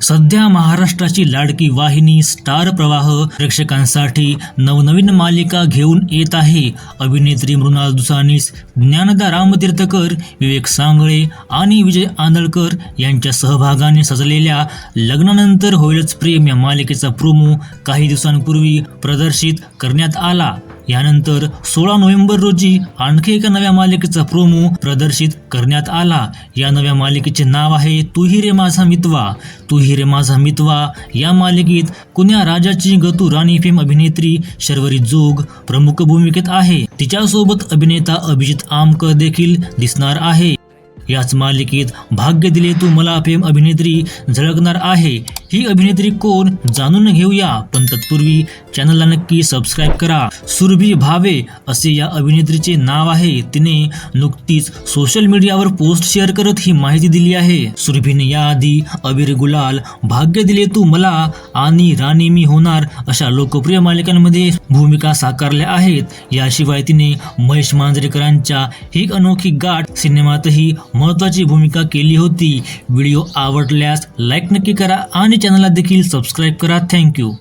सध्या महाराष्ट्राची लाडकी वाहिनी स्टार प्रवाह प्रेक्षकांसाठी नवनवीन मालिका घेऊन येत आहे. अभिनेत्री मृणाल दुसानीस, ज्ञानदा रामतीर्थकर, विवेक सांगळे आणि विजय आंदळकर यांच्या सहभागाने सजलेल्या लग्नानंतर होईलच प्रेम या मालिकेचा प्रोमो काही दिवसांपूर्वी प्रदर्शित करण्यात आला. यानंतर 16 नोव्हेंबर रोजी आणखी एका नव्या मालिकेचा प्रोमो प्रदर्शित करण्यात आला. या नव्या मालिकेचे नाव आहे तू ही रे माझा मितवा. तू ही रे माझा मितवा या मालिकेत कुण्या राजाची गतू राणी फेम अभिनेत्री शर्वरी जोग प्रमुख भूमिकेत आहे. तिच्यासोबत अभिनेता अभिजित आमकर देखील दिसणार आहे. याच मालिकेत भाग्य दिले तू मला फेम अभिनेत्री झळकणार आहे. ही अभिनेत्री कोण जाणून घेऊया, पण तत्पूर्वी चॅनलला नक्की सबस्क्राईब करा. सुरभी भावे असे या अभिनेत्रीचे नाव आहे. तिने नुकतीच सोशल मीडियावर पोस्ट शेअर करत ही माहिती दिली आहे. सुरभीने याआधी अबीर गुलाल, भाग्य दिले तू मला आणि राणी मी होणार अशा लोकप्रिय मालिकांमध्ये भूमिका साकारल्या आहेत. याशिवाय तिने महेश मांजरेकरांच्या ही अनोखी गाठ सिनेमातही महत्त्वाची भूमिका केली होती. व्हिडिओ आवडल्यास लाईक नक्की करा आणि चॅनलला देखील सबस्क्राईब करा. थँक्यू.